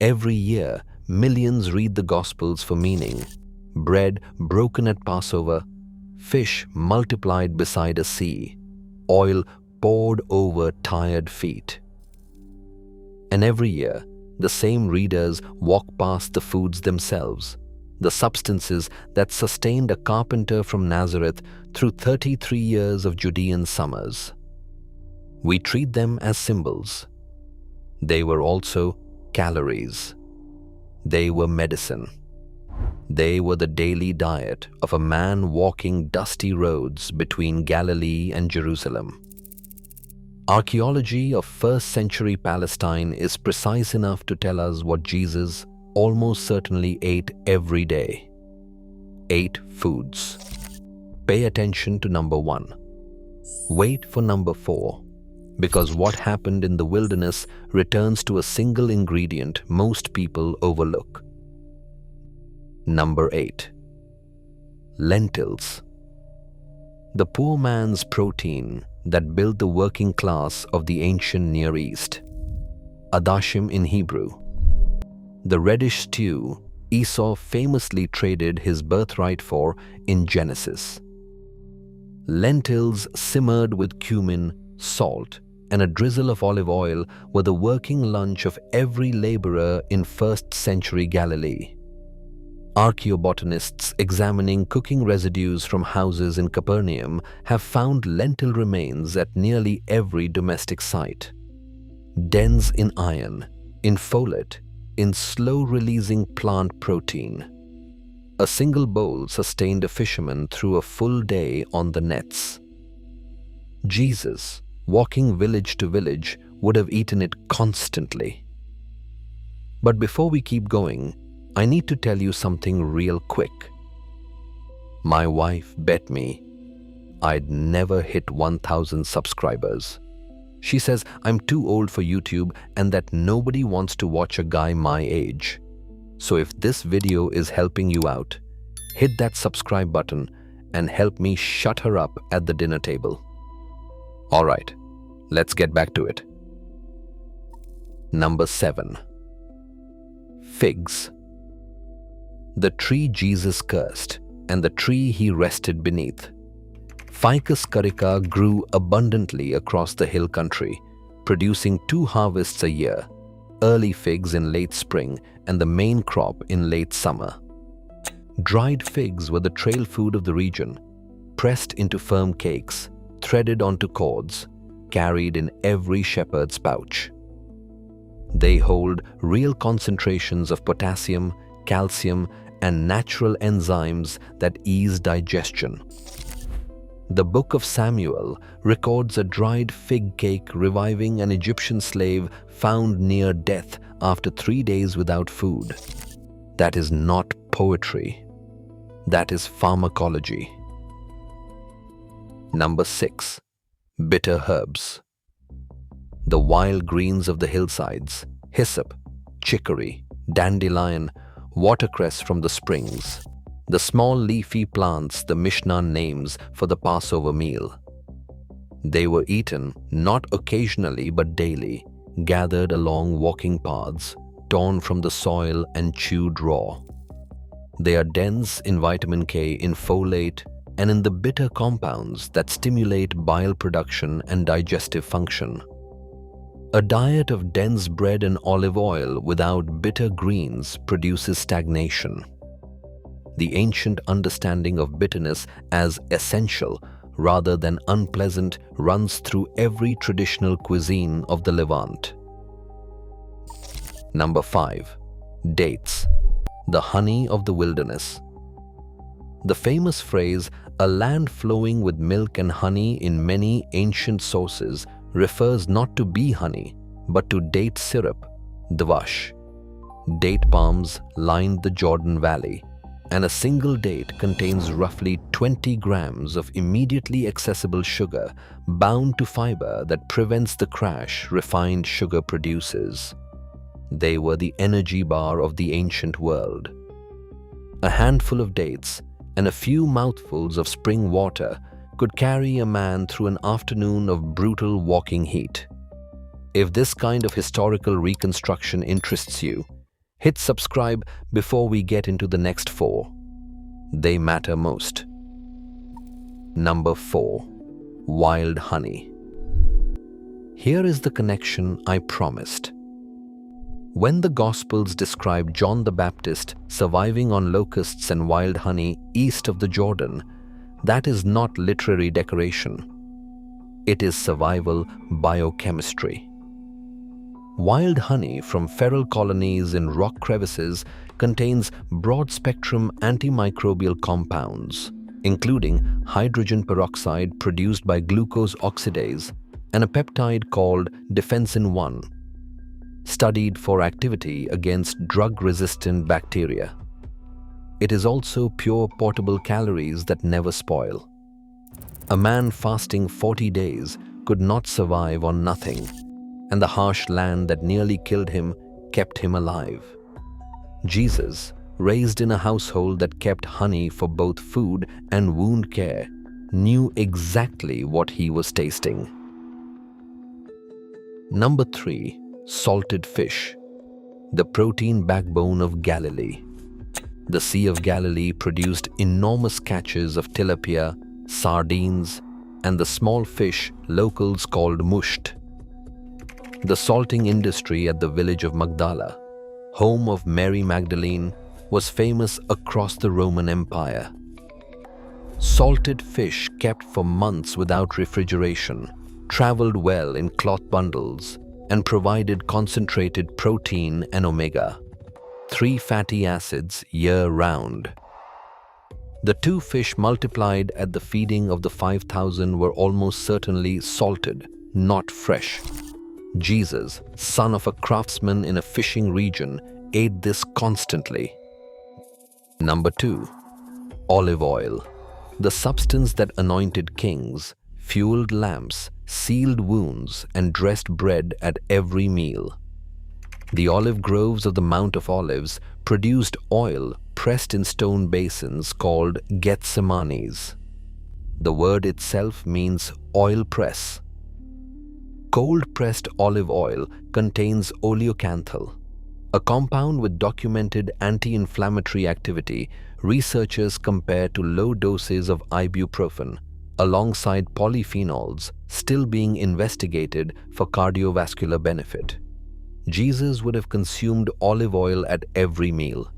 Every year, millions read the Gospels for meaning. Bread broken at Passover, fish multiplied beside a sea, oil poured over tired feet. And every year, the same readers walk past the foods themselves, the substances that sustained a carpenter from Nazareth through 33 years of Judean summers. We treat them as symbols. They were also calories. They were medicine. They were the daily diet of a man walking dusty roads between Galilee and Jerusalem. Archaeology of 1st century Palestine is precise enough to tell us what Jesus almost certainly ate every day. 8 foods. Pay attention to number 1. Wait for number 4, because what happened in the wilderness returns to a single ingredient most people overlook. Number 8. Lentils. The poor man's protein that built the working class of the ancient Near East. Adashim in Hebrew. The reddish stew Esau famously traded his birthright for in Genesis. Lentils simmered with cumin, salt, and a drizzle of olive oil were the working lunch of every laborer in 1st century Galilee. Archaeobotanists examining cooking residues from houses in Capernaum have found lentil remains at nearly every domestic site. Dense in iron, in folate, in slow-releasing plant protein. A single bowl sustained a fisherman through a full day on the nets. Jesus, walking village to village, would have eaten it constantly. But before we keep going, I need to tell you something real quick. My wife bet me I'd never hit 1,000 subscribers. She says I'm too old for YouTube and that nobody wants to watch a guy my age. So if this video is helping you out, hit that subscribe button and help me shut her up at the dinner table. Alright, let's get back to it. Number 7. Figs. The tree Jesus cursed and the tree he rested beneath. Ficus carica grew abundantly across the hill country, producing 2 harvests a year, early figs in late spring and the main crop in late summer. Dried figs were the trail food of the region, pressed into firm cakes, threaded onto cords, carried in every shepherd's pouch. They hold real concentrations of potassium, calcium, and natural enzymes that ease digestion. The Book of Samuel records a dried fig cake reviving an Egyptian slave found near death after 3 days without food. That is not poetry. That is pharmacology. Number 6. Bitter herbs. The wild greens of the hillsides, hyssop, chicory, dandelion, watercress from the springs, the small leafy plants the Mishnah names for the Passover meal. They were eaten not occasionally but daily, gathered along walking paths, torn from the soil and chewed raw. They are dense in vitamin K, in folate, and in the bitter compounds that stimulate bile production and digestive function. A diet of dense bread and olive oil without bitter greens produces stagnation. The ancient understanding of bitterness as essential rather than unpleasant runs through every traditional cuisine of the Levant. Number 5. Dates. The honey of the wilderness. The famous phrase, "a land flowing with milk and honey" in many ancient sources refers not to bee honey, but to date syrup, dvash. Date palms lined the Jordan Valley, and a single date contains roughly 20 grams of immediately accessible sugar bound to fiber that prevents the crash refined sugar produces. They were the energy bar of the ancient world. A handful of dates and a few mouthfuls of spring water could carry a man through an afternoon of brutal walking heat. If this kind of historical reconstruction interests you, Hit subscribe before we get into the next 4. They matter most. Number 4. Wild honey. Here is the connection I promised. When the Gospels describe John the Baptist surviving on locusts and wild honey east of the Jordan, that is not literary decoration. It is survival biochemistry. Wild honey from feral colonies in rock crevices contains broad-spectrum antimicrobial compounds, including hydrogen peroxide produced by glucose oxidase and a peptide called defensin-1, studied for activity against drug-resistant bacteria. It is also pure portable calories that never spoil. A man fasting 40 days could not survive on nothing, and the harsh land that nearly killed him kept him alive. Jesus, raised in a household that kept honey for both food and wound care, knew exactly what he was tasting. Number 3. Salted fish, the protein backbone of Galilee. The Sea of Galilee produced enormous catches of tilapia, sardines, and the small fish locals called musht. The salting industry at the village of Magdala, home of Mary Magdalene, was famous across the Roman Empire. Salted fish kept for months without refrigeration traveled well in cloth bundles and provided concentrated protein and omega-3 fatty acids year-round. The 2 fish multiplied at the feeding of the 5,000 were almost certainly salted, not fresh. Jesus, son of a craftsman in a fishing region, ate this constantly. Number 2. Olive oil, the substance that anointed kings, fueled lamps, sealed wounds, and dressed bread at every meal. The olive groves of the Mount of Olives produced oil pressed in stone basins called Gethsemanes. The word itself means oil press. Cold-pressed olive oil contains oleocanthal, a compound with documented anti-inflammatory activity. Researchers compare to low doses of ibuprofen, alongside polyphenols still being investigated for cardiovascular benefit. Jesus would have consumed olive oil at every meal,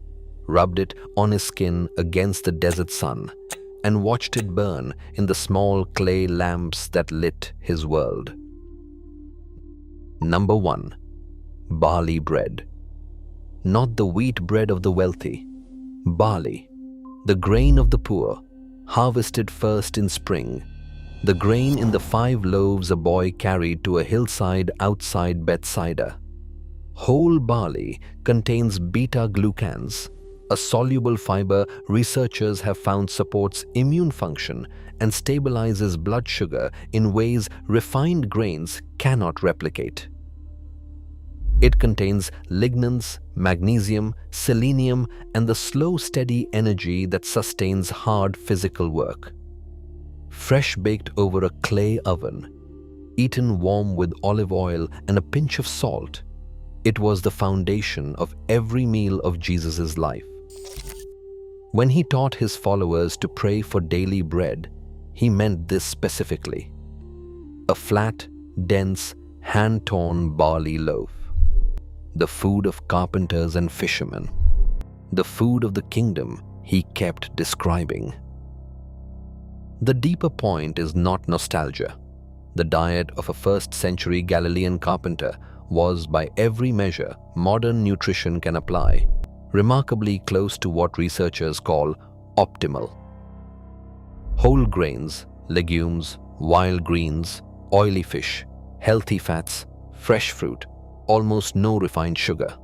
rubbed it on his skin against the desert sun, and watched it burn in the small clay lamps that lit his world. Number 1. Barley bread. Not the wheat bread of the wealthy. Barley, the grain of the poor, harvested first in spring, the grain in the 5 loaves a boy carried to a hillside outside Bethsaida. Whole barley contains beta-glucans, a soluble fiber researchers have found supports immune function and stabilizes blood sugar in ways refined grains cannot replicate. It contains lignans, magnesium, selenium, and the slow, steady energy that sustains hard physical work. Fresh baked over a clay oven, eaten warm with olive oil and a pinch of salt, it was the foundation of every meal of Jesus' life. When he taught his followers to pray for daily bread, he meant this specifically: a flat, dense, hand-torn barley loaf. The food of carpenters and fishermen, the food of the kingdom he kept describing. The deeper point is not nostalgia. The diet of a first-century Galilean carpenter was, by every measure modern nutrition can apply, remarkably close to what researchers call optimal. Whole grains, legumes, wild greens, oily fish, healthy fats, fresh fruit, almost no refined sugar.